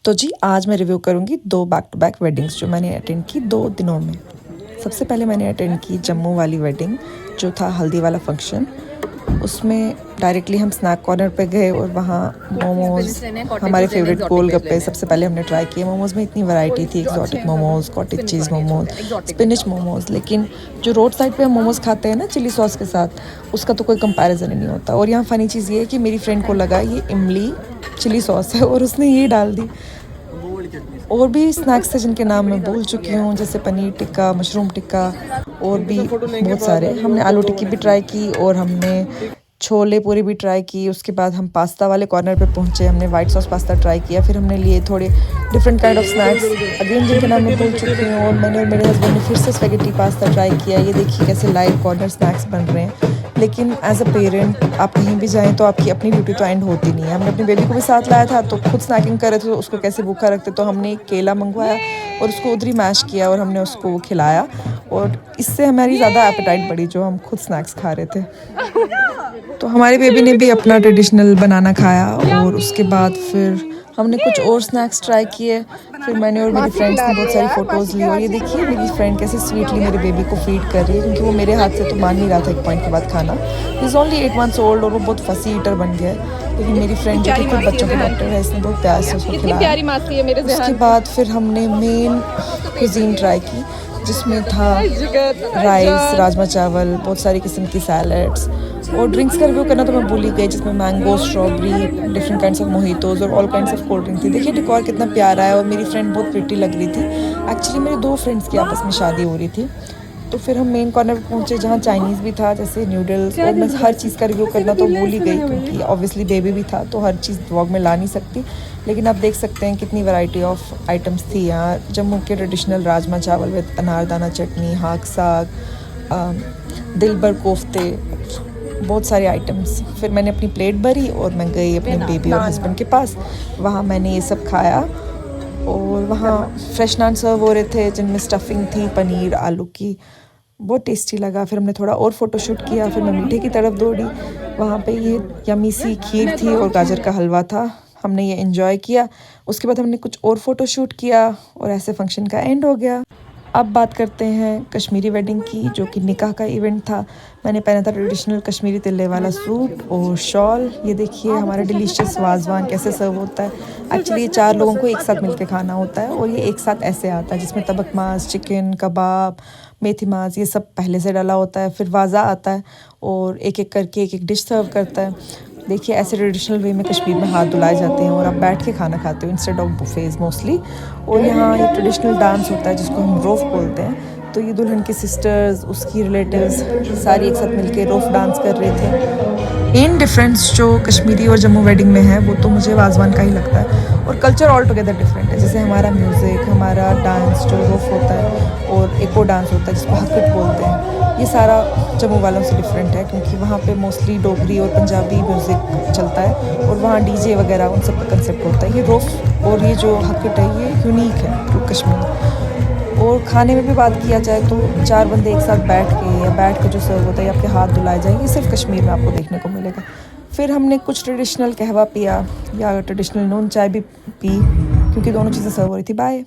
तो जी आज मैं रिव्यू करूँगी 2 बैक टू बैक वेडिंग्स जो मैंने अटेंड की 2 दिनों में। सबसे पहले मैंने अटेंड की जम्मू वाली वेडिंग जो था हल्दी वाला फंक्शन। उसमें डायरेक्टली हम स्नैक कॉर्नर पे गए और वहाँ मोमोज़, हमारे फेवरेट गोलगप्पे सबसे पहले हमने ट्राई किए। मोमोज़ में इतनी वैरायटी थी, एक्सोटिक मोमोज़, कॉटेज चीज़ मोमोज़, स्पिनिच मोमोज़, लेकिन जो रोड साइड पे हम मोमोज़ खाते हैं ना चिली सॉस के साथ, उसका तो कोई कंपैरिजन ही नहीं होता। और यहाँ फ़नी चीज़ ये है कि मेरी फ्रेंड को लगा ये इमली चिली सॉस है और उसने ये डाल दी। और भी स्नैक्स थे जिनके नाम मैं भूल चुकी हूँ, जैसे पनीर टिक्का, मशरूम टिक्का और भी बहुत सारे। हमने आलू टिक्की भी ट्राई की और हमने छोले पूरी भी ट्राई की। उसके बाद हम पास्ता वाले कॉर्नर पे पहुँचे, हमने वाइट सॉस पास्ता ट्राई किया। फिर हमने लिए थोड़े different kind of snacks again जिनके नाम मैं भूल चुकी हूँ। और मैंने और मेरे हस्बैंड ने फिर से स्पैगेटी पास्ता ट्राई किया। ये देखिए कैसे लाइव कॉर्नर स्नैक्स बन रहे हैं। लेकिन एज अ पेरेंट आप कहीं भी जाएं तो आपकी अपनी ड्यूटी तो एंड होती नहीं है। हमने अपनी बेबी को भी साथ लाया था तो खुद स्नैकिंग कर रहे थे तो उसको कैसे भूखा रखते, तो हमने एक केला मंगवाया और उसको उधर ही मैश किया और हमने उसको खिलाया। और इससे हमारी ज़्यादा एपेटाइट बढ़ी जो हम खुद स्नैक्स खा रहे थे। तो हमारी बेबी ने भी अपना ट्रेडिशनल बनाना खाया और उसके बाद फिर हमने कुछ और स्नैक्स ट्राई किए। फिर मैंने और मेरी फ्रेंड्स ने बहुत सारी फ़ोटोज़ ली। और ये देखिए मेरी फ्रेंड कैसे स्वीटली मेरे बेबी को फीड कर रही है, क्योंकि वो मेरे हाथ से तो मान नहीं रहा था एक पॉइंट के बाद खाना। इज़ ओनली 8 months ओल्ड और वो बहुत फसी ईटर बन गया है। लेकिन मेरी फ्रेंड जो कि खुद बच्चों के डॉक्टर है, इसने बहुत प्यार से उसको खिलाया। उसके बाद फिर हमने मेन कुजीन ट्राई की जिसमें था राइस, राजमा चावल, बहुत सारी किस्म की सैलड्स और ड्रिंक्स का रिव्यू करना तो मैं भूल ही गई, जिसमें mango, strawberry, different kinds of mojitos और all kinds of cold drink थी। देखिए डेकोर कितना प्यारा है और मेरी फ्रेंड बहुत प्रिटी लग रही थी। एक्चुअली मेरी 2 फ्रेंड्स की आपस में शादी हो रही थी। तो फिर हम मेन कॉर्नर पर पहुँचे जहाँ चाइनीज़ भी था, जैसे नूडल्स। और मैं हर चीज़ का रिव्यू करना तो भूल ही गई क्योंकि ऑब्वियसली बेबी भी था तो हर चीज़ व्लॉग में ला नहीं सकती। लेकिन आप देख सकते हैं कितनी वैरायटी ऑफ आइटम्स थी यहाँ। जम्मू के ट्रेडिशनल राजमा चावल विद अनारदाना चटनी, हाक साग, दिल भर कोफ्ते, बहुत सारे आइटम्स। फिर मैंने अपनी प्लेट भरी और मैं गई अपने बेबी और हस्बैंड के पास। वहाँ मैंने ये सब खाया और वहाँ फ्रेश नान सर्व हो रहे थे जिनमें स्टफिंग थी पनीर आलू की, बहुत टेस्टी लगा। फिर हमने थोड़ा और फ़ोटोशूट किया। फिर मैं मीठे की तरफ दौड़ी। वहाँ पे ये यमी सी खीर थी और गाजर का हलवा था, हमने ये एंजॉय किया। उसके बाद हमने कुछ और फ़ोटोशूट किया और ऐसे फंक्शन का एंड हो गया। अब बात करते हैं कश्मीरी वेडिंग की, जो कि निकाह का इवेंट था। मैंने पहना था ट्रेडिशनल कश्मीरी तिल्ले वाला सूट और शॉल। ये देखिए हमारा डिलीशियस वाजवान कैसे सर्व होता है। एक्चुअली ये 4 लोगों को एक साथ मिलकर खाना होता है और ये एक साथ ऐसे आता है जिसमें तबक मांस, चिकन, कबाब, मेथी मांस, ये सब पहले से डाला होता है। फिर वाजा आता है और एक एक करके एक एक डिश सर्व करता है। देखिए ऐसे ट्रेडिशनल वे में कश्मीर में हाथ धुलाए जाते हैं और आप बैठ के खाना खाते हो इंस्टेड ऑफ बुफेज मोस्टली। और यहाँ ये ट्रेडिशनल डांस होता है जिसको हम रोफ बोलते हैं। तो ये दुल्हन की सिस्टर्स, उसकी रिलेटिव्स सारी एक साथ मिलके रोफ डांस कर रहे थे। मेन डिफरेंस जो कश्मीरी और जम्मू वेडिंग में है वो तो मुझे वाजवान का ही लगता है। और कल्चर ऑल टुगेदर डिफरेंट है। जैसे हमारा म्यूज़िक, हमारा डांस जो रोफ होता है और एक और डांस होता है जिसको हकट बोलते हैं, ये सारा जम्मू वालों से डिफरेंट है क्योंकि वहाँ पे मोस्टली डोगरी और पंजाबी म्यूज़िक चलता है और वहाँ डीजे वगैरह उन सब का कंसेप्ट होता है। ये रोफ और ये जो हकट है ये यूनिक है टू कश्मीर। और खाने में भी बात किया जाए तो 4 बंदे एक साथ बैठ के जो सर्व होता है, आपके हाथ धुलाए जाएंगे, ये सिर्फ कश्मीर में आपको देखने को मिलेगा। फिर हमने कुछ ट्रेडिशनल कहवा पिया या ट्रेडिशनल नून चाय भी पी क्योंकि दोनों चीज़ें सर्व हो रही थी। बाय।